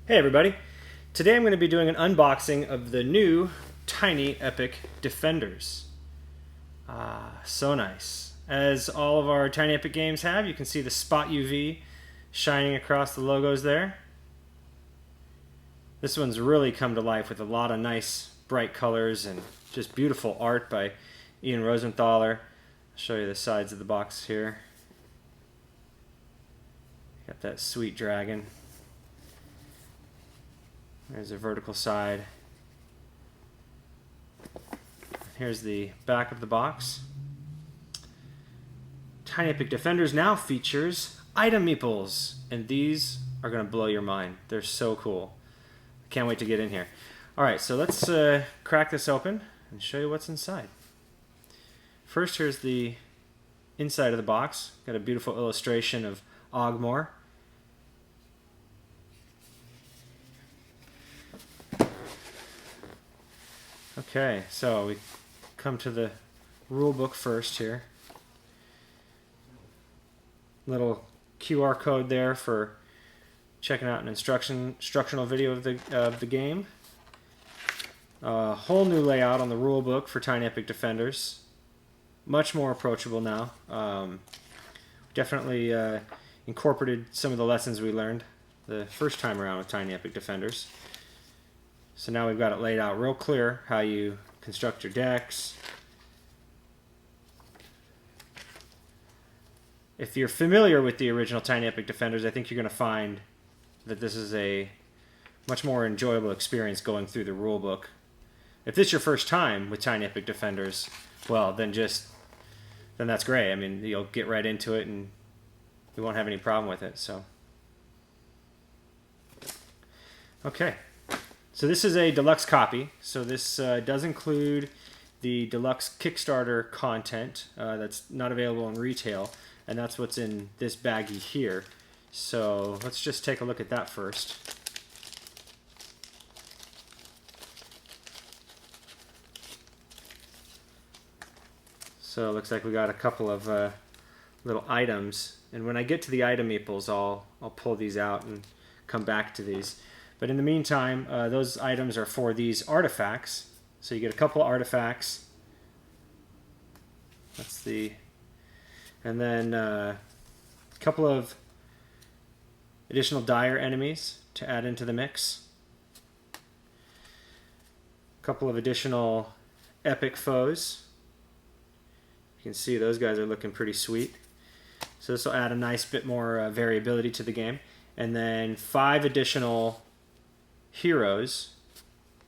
Hey everybody! Today I'm going to be doing an unboxing of the new Tiny Epic Defenders. So nice. As all of our Tiny Epic games have, you can see the spot UV shining across the logos there. This one's really come to life with a lot of nice bright colors and just beautiful art by Ian Rosenthaler. I'll show you the sides of the box here. Got that sweet dragon. There's a vertical side. Here's the back of the box. Tiny Epic Defenders now features item meeples, and these are going to blow your mind. They're so cool. I can't wait to get in here. Alright, so let's crack this open and show you what's inside. First, here's the inside of the box. Got a beautiful illustration of Ogmore. Okay, so we come to the rule book first here. Little QR code there for checking out an instructional video of the game. A whole new layout on the rule book for Tiny Epic Defenders. Much more approachable now. Definitely incorporated some of the lessons we learned the first time around with Tiny Epic Defenders. So now we've got it laid out real clear how you construct your decks. If you're familiar with the original Tiny Epic Defenders, I think you're going to find that this is a much more enjoyable experience going through the rule book. If this is your first time with Tiny Epic Defenders, well, then that's great. I mean, you'll get right into it and you won't have any problem with it. So, okay. So this is a deluxe copy, so this does include the deluxe Kickstarter content that's not available in retail, and that's what's in this baggie here. So let's just take a look at that first. So it looks like we got a couple of little items, and when I get to the item meeples, I'll pull these out and come back to these. But in the meantime, those items are for these artifacts. So you get a couple of artifacts. And then a couple of additional dire enemies to add into the mix. A couple of additional epic foes. You can see those guys are looking pretty sweet. So this will add a nice bit more variability to the game. And then 5 additional heroes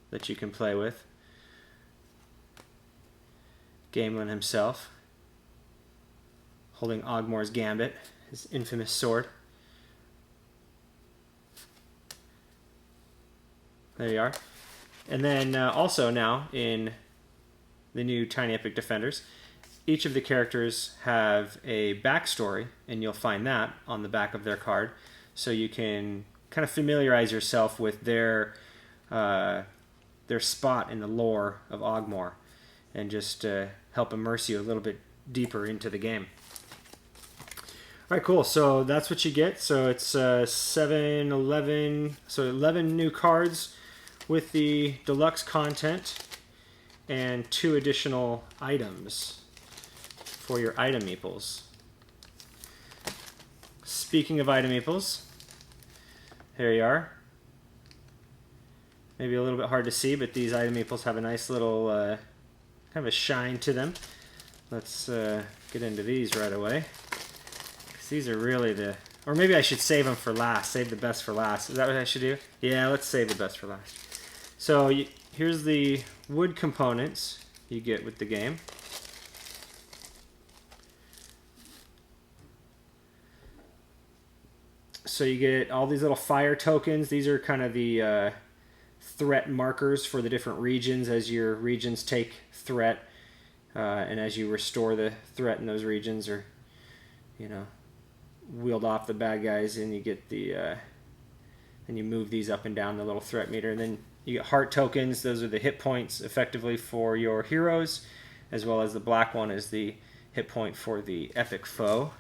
that you can play with. Gamelin himself, holding Ogmore's Gambit, his infamous sword. There you are. And then also now in the new Tiny Epic Defenders, each of the characters have a backstory, and you'll find that on the back of their card, so you can kind of familiarize yourself with their spot in the lore of Ogmore, and just help immerse you a little bit deeper into the game. All right, cool. So that's what you get. So it's 11 new cards with the deluxe content, and 2 additional items for your item meeples. Speaking of item meeples, here you are. Maybe a little bit hard to see, but these item meeples have a nice little kind of a shine to them. Let's get into these right away. 'Cause these are really or maybe I should save them for last. Save the best for last. Is that what I should do? Yeah, let's save the best for last. So here's the wood components you get with the game. So you get all these little fire tokens. These are kind of the threat markers for the different regions as your regions take threat, and as you restore the threat in those regions, or wield off the bad guys, and you get and you move these up and down the little threat meter. And then you get heart tokens. Those are the hit points effectively for your heroes, as well as the black one is the hit point for the epic foe.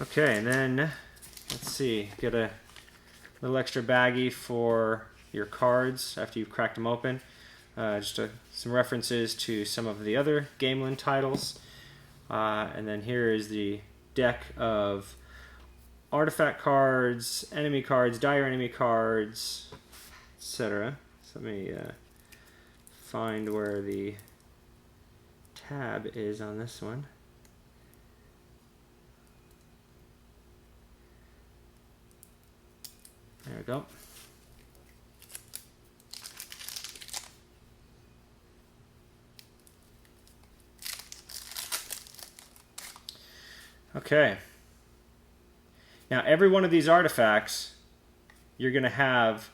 Okay, and then let's see, get a little extra baggie for your cards after you've cracked them open. Some references to some of the other Gamelin titles. And then here is the deck of artifact cards, enemy cards, dire enemy cards, etc. So let me find where the tab is on this one. There we go. Okay. Now every one of these artifacts, you're going to have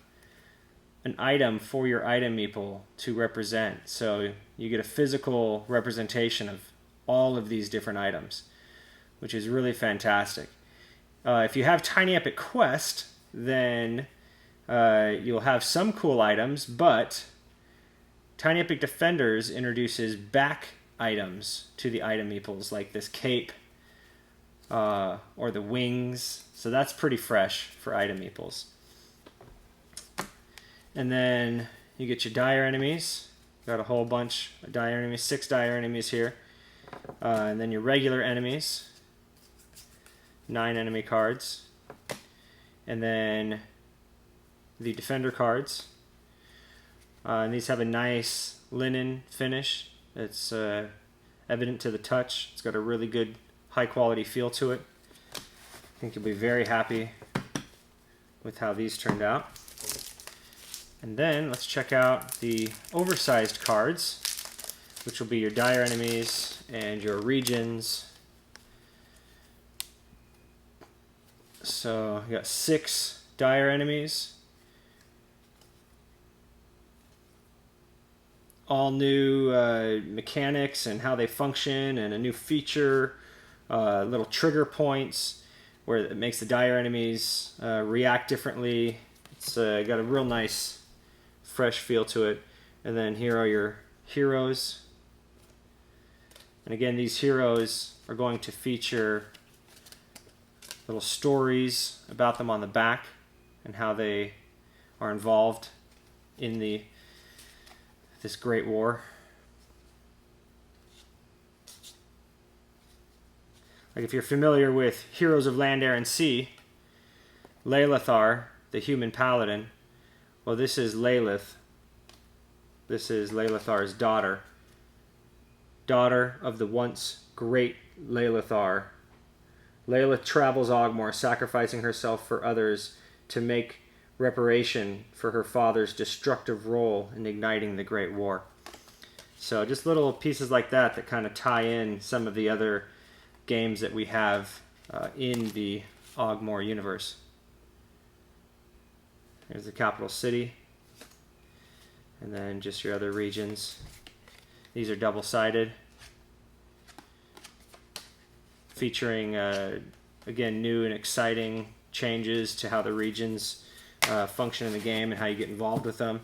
an item for your item meeple to represent. So you get a physical representation of all of these different items, which is really fantastic. If you have Tiny Epic Quest, then you'll have some cool items, but Tiny Epic Defenders introduces back items to the item meeples, like this cape or the wings. So that's pretty fresh for item meeples. And then you get your dire enemies. Got a whole bunch of dire enemies, 6 dire enemies here. And then your regular enemies, 9 enemy cards. And then the defender cards. And these have a nice linen finish. It's evident to the touch. It's got a really good high quality feel to it. I think you'll be very happy with how these turned out. And then let's check out the oversized cards, which will be your dire enemies and your regions. So you got 6 dire enemies. All new mechanics and how they function, and a new feature, little trigger points where it makes the dire enemies react differently. It's got a real nice fresh feel to it. And then here are your heroes. And again, these heroes are going to feature little stories about them on the back and how they are involved in this great war. Like if you're familiar with Heroes of Land, Air, and Sea, Lelithar, the human paladin, well, this is Lelith. This is Lelithar's daughter. Daughter of the once great Lelithar. Lelith travels Ogmore, sacrificing herself for others to make reparation for her father's destructive role in igniting the Great War. So just little pieces like that that kind of tie in some of the other games that we have in the Ogmore universe. There's the capital city, and then just your other regions. These are double-sided, featuring again new and exciting changes to how the regions function in the game and how you get involved with them.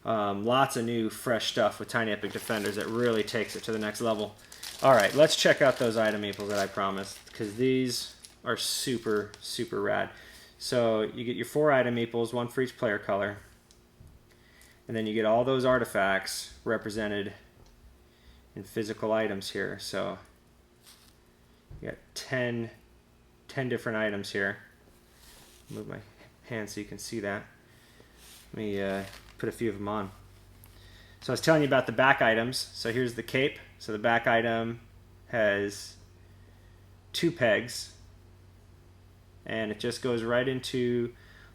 Lots of new fresh stuff with Tiny Epic Defenders that really takes it to the next level. Alright, let's check out those item meeples that I promised, because these are super, super rad. So you get your 4 item meeples, 1 for each player color, and then you get all those artifacts represented in physical items here. So you got 10 different items here. Move my hand so you can see that. Let me put a few of them on. So I was telling you about the back items. So here's the cape. So the back item has 2 pegs, and it just goes right into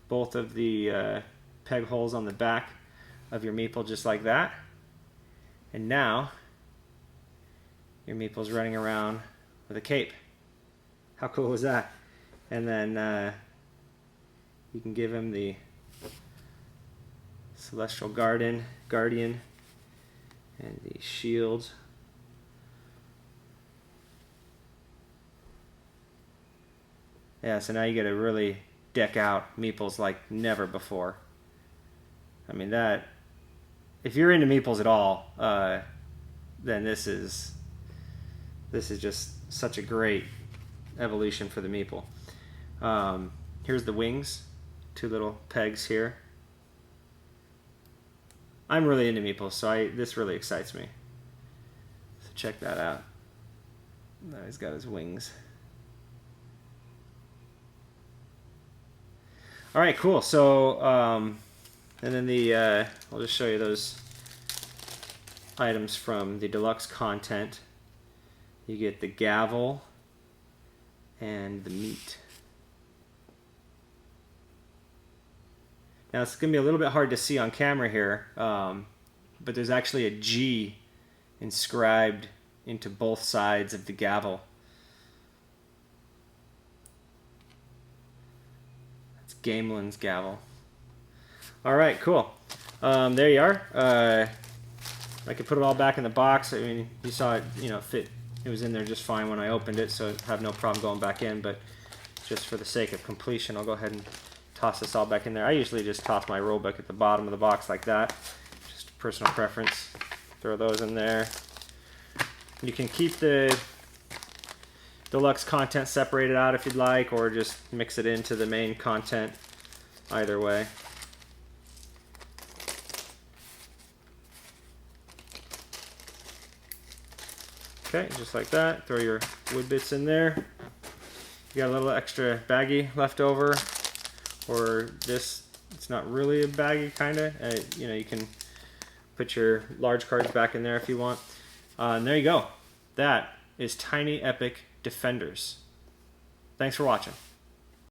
both of the peg holes on the back of your meeple, just like that. And now your meeple's running around with a cape. How cool is that? And then you can give him the Celestial Guardian and the shield. Yeah, so now you get to really deck out meeples like never before. I mean, that, if you're into meeples at all, then this is just such a great evolution for the meeple. Here's the wings, 2 little pegs here. I'm really into meeples, so this really excites me. So check that out. Now he's got his wings. All right, cool. So, and then I'll just show you those items from the deluxe content. You get the gavel and the meat. Now it's going to be a little bit hard to see on camera here, but there's actually a G inscribed into both sides of the gavel. That's Gamelin's gavel. All right, cool. There you are. I could put it all back in the box. I mean, you saw it, fit. It was in there just fine when I opened it, so I have no problem going back in, but just for the sake of completion, I'll go ahead and toss this all back in there. I usually just toss my rulebook at the bottom of the box like that. Just personal preference. Throw those in there. You can keep the deluxe content separated out if you'd like, or just mix it into the main content. Either way. Okay, just like that. Throw your wood bits in there. You got a little extra baggie left over, or this, it's not really a baggie, kind of. You can put your large cards back in there if you want. And there you go. That is Tiny Epic Defenders. Thanks for watching.